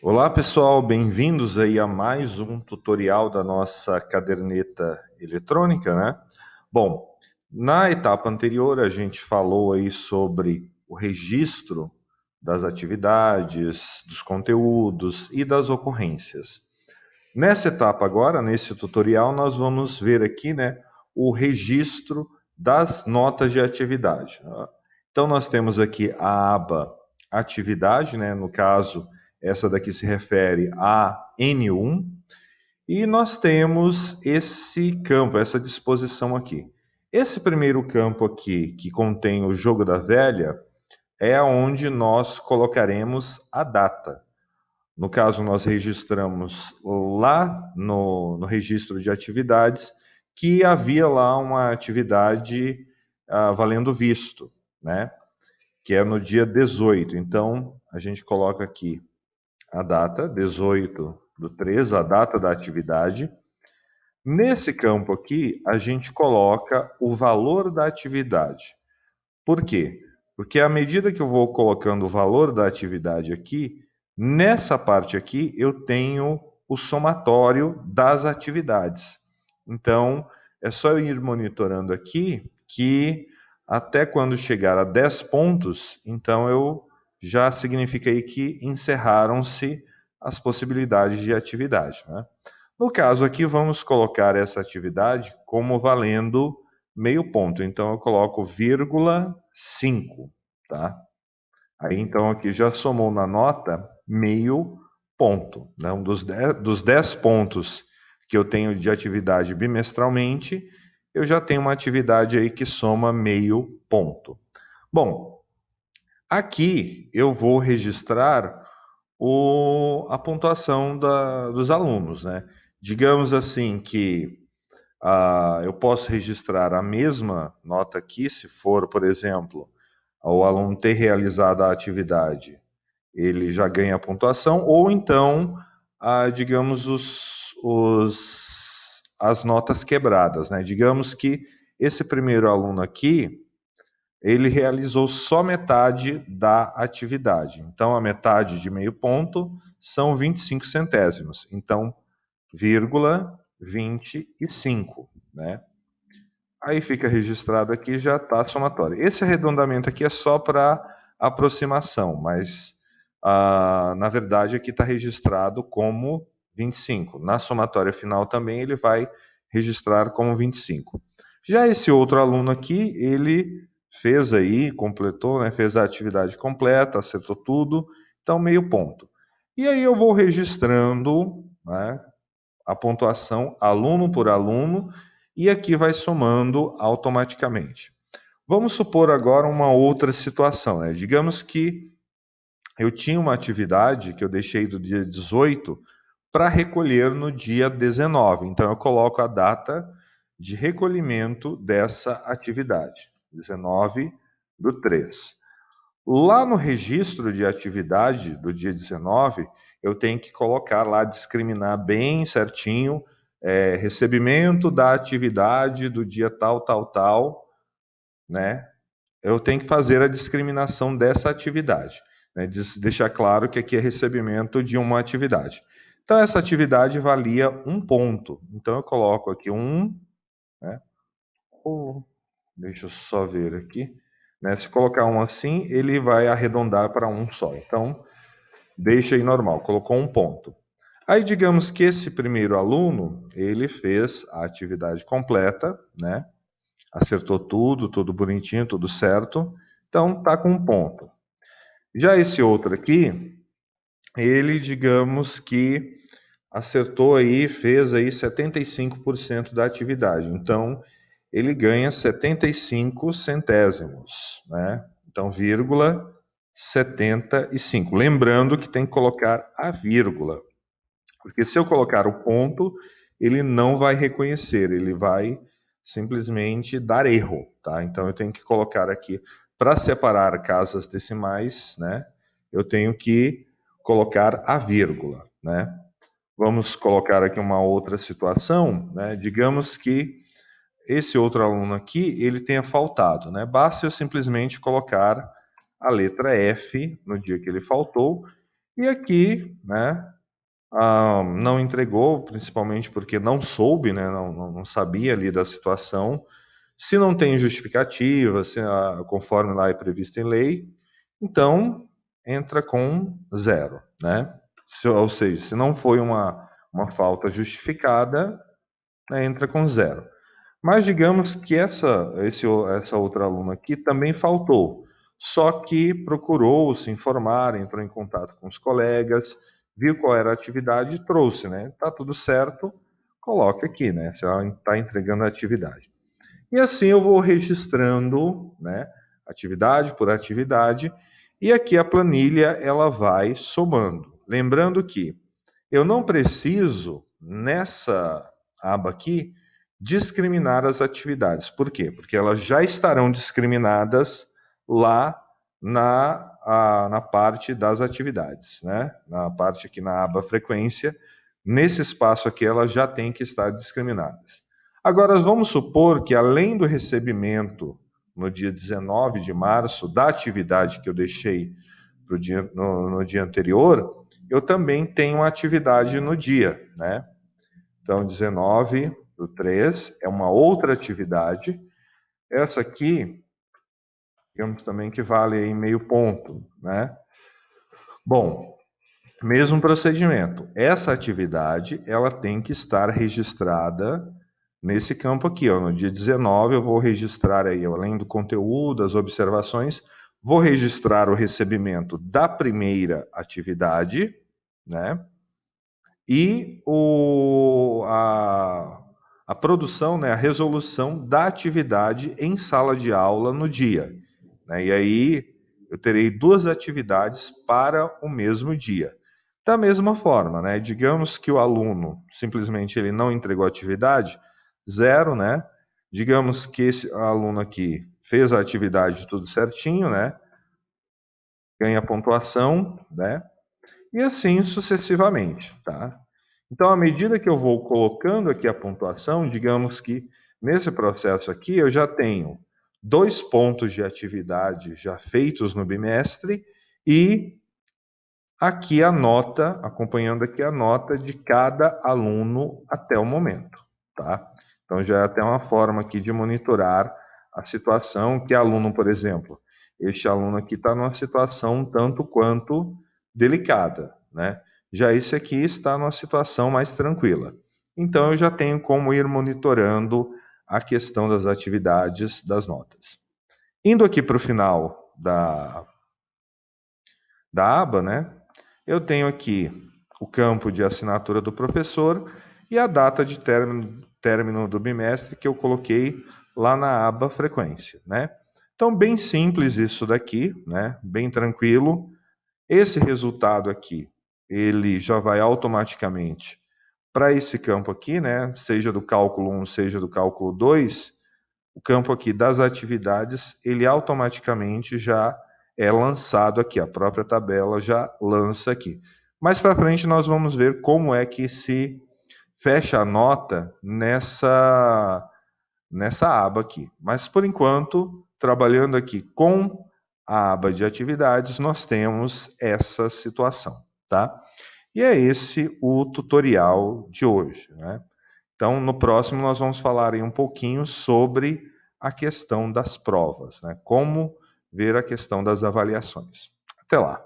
Olá pessoal, bem-vindos aí a mais um tutorial da nossa caderneta eletrônica, né? Bom, na etapa anterior a gente falou aí sobre o registro das atividades, dos conteúdos e das ocorrências. Nessa etapa agora, nesse tutorial, nós vamos ver aqui, né, o registro das notas de atividade. Então nós temos aqui a aba atividade, né, no caso, essa daqui se refere a N1, e nós temos esse campo, essa disposição aqui. Esse primeiro campo aqui, que contém o jogo da velha, é onde nós colocaremos a data. No caso, nós registramos lá no registro de atividades que havia lá uma atividade valendo visto, né? Que é no dia 18. Então, a gente coloca aqui a data, 18/3, a data da atividade. Nesse campo aqui, a gente coloca o valor da atividade. Por quê? Porque à medida que eu vou colocando o valor da atividade aqui, nessa parte aqui eu tenho o somatório das atividades. Então, é só eu ir monitorando aqui que até quando chegar a 10 pontos, então eu já significa aí que encerraram-se as possibilidades de atividade, né? No caso aqui, vamos colocar essa atividade como valendo meio ponto. Então, eu coloco vírgula 5, tá? Aí, então, aqui já somou na nota meio ponto, né? Dos 10 pontos que eu tenho de atividade bimestralmente, eu já tenho uma atividade aí que soma meio ponto. Bom, aqui eu vou registrar a pontuação dos alunos, né? Digamos assim que eu posso registrar a mesma nota aqui, se for, por exemplo, o aluno ter realizado a atividade, ele já ganha a pontuação, ou então, digamos, as notas quebradas, né? Digamos que esse primeiro aluno aqui, ele realizou só metade da atividade. Então, a metade de meio ponto são 25 centésimos. Então, vírgula 25, né? Aí fica registrado aqui, já está somatório. Esse arredondamento aqui é só para aproximação, mas na verdade aqui está registrado como 25. Na somatória final também ele vai registrar como 25. Já esse outro aluno aqui, ele fez aí, completou, né, fez a atividade completa, acertou tudo, então meio ponto. E aí eu vou registrando, né, a pontuação aluno por aluno, e aqui vai somando automaticamente. Vamos supor agora uma outra situação, né? Digamos que eu tinha uma atividade que eu deixei do dia 18 para recolher no dia 19. Então eu coloco a data de recolhimento dessa atividade, 19/3. Lá no registro de atividade do dia 19, eu tenho que colocar lá, discriminar bem certinho, recebimento da atividade do dia tal, tal, tal, né? Eu tenho que fazer a discriminação dessa atividade, né? Deixar claro que aqui é recebimento de uma atividade. Então, essa atividade valia um ponto. Então, eu coloco aqui um, né? Deixa eu só ver aqui. Né? Se colocar um assim, ele vai arredondar para um só. Então, deixa aí normal, colocou um ponto. Aí, digamos que esse primeiro aluno, ele fez a atividade completa, né? Acertou tudo, tudo bonitinho, tudo certo. Então, tá com um ponto. Já esse outro aqui, ele, digamos que acertou aí, fez aí 75% da atividade. Então, ele ganha 75 centésimos, né? Então, vírgula 75. Lembrando que tem que colocar a vírgula, porque se eu colocar o ponto, ele não vai reconhecer, ele vai simplesmente dar erro, tá? Então, eu tenho que colocar aqui, para separar casas decimais, né? Eu tenho que colocar a vírgula, né? Vamos colocar aqui uma outra situação, né? Digamos que esse outro aluno aqui, ele tenha faltado, né? Basta eu simplesmente colocar a letra F no dia que ele faltou, E aqui, né, não entregou, principalmente porque não soube, né, não sabia ali da situação. Se não tem justificativa, conforme lá é previsto em lei, então entra com 0, né? Ou seja, se não foi uma falta justificada, né, entra com 0. Mas digamos que essa outra aluna aqui também faltou, só que procurou se informar, entrou em contato com os colegas, viu qual era a atividade e trouxe, né? Tá tudo certo, coloca aqui, né? Se ela está entregando a atividade. E assim eu vou registrando, né? Atividade por atividade, e aqui a planilha ela vai somando. Lembrando que eu não preciso, nessa aba aqui, discriminar as atividades. Por quê? Porque elas já estarão discriminadas lá na parte das atividades, né? Na parte aqui na aba frequência, nesse espaço aqui elas já têm que estar discriminadas. Agora, vamos supor que além do recebimento no dia 19 de março da atividade que eu deixei no dia anterior, eu também tenho uma atividade no dia, né? Então, 19 do 3 é uma outra atividade. Essa aqui, digamos também que vale aí meio ponto, né? Bom, mesmo procedimento. Essa atividade, ela tem que estar registrada nesse campo aqui, ó. No dia 19 eu vou registrar aí, além do conteúdo, das observações, vou registrar o recebimento da primeira atividade, né? E a produção, né, a resolução da atividade em sala de aula no dia, né? E aí eu terei 2 atividades para o mesmo dia. Da mesma forma, né, digamos que o aluno simplesmente ele não entregou a atividade, 0, né? Digamos que esse aluno aqui fez a atividade tudo certinho, né? Ganha pontuação, né? E assim sucessivamente, tá? Então, à medida que eu vou colocando aqui a pontuação, digamos que nesse processo aqui eu já tenho 2 pontos de atividade já feitos no bimestre e aqui a nota, acompanhando aqui a nota de cada aluno até o momento, tá? Então já é até uma forma aqui de monitorar a situação que aluno, por exemplo, este aluno aqui está numa situação tanto quanto delicada, né? Já esse aqui está numa situação mais tranquila. Então eu já tenho como ir monitorando a questão das atividades das notas. Indo aqui para o final da aba, né? Eu tenho aqui o campo de assinatura do professor e a data de término do bimestre que eu coloquei lá na aba frequência, né? Então, bem simples isso daqui, né? Bem tranquilo. Esse resultado aqui, ele já vai automaticamente para esse campo aqui, né? Seja do cálculo 1, seja do cálculo 2, o campo aqui das atividades, ele automaticamente já é lançado aqui, a própria tabela já lança aqui. Mais para frente nós vamos ver como é que se fecha a nota nessa aba aqui. Mas por enquanto, trabalhando aqui com a aba de atividades, nós temos essa situação, tá? E é esse o tutorial de hoje, né? Então, no próximo nós vamos falar aí um pouquinho sobre a questão das provas, né? Como ver a questão das avaliações. Até lá.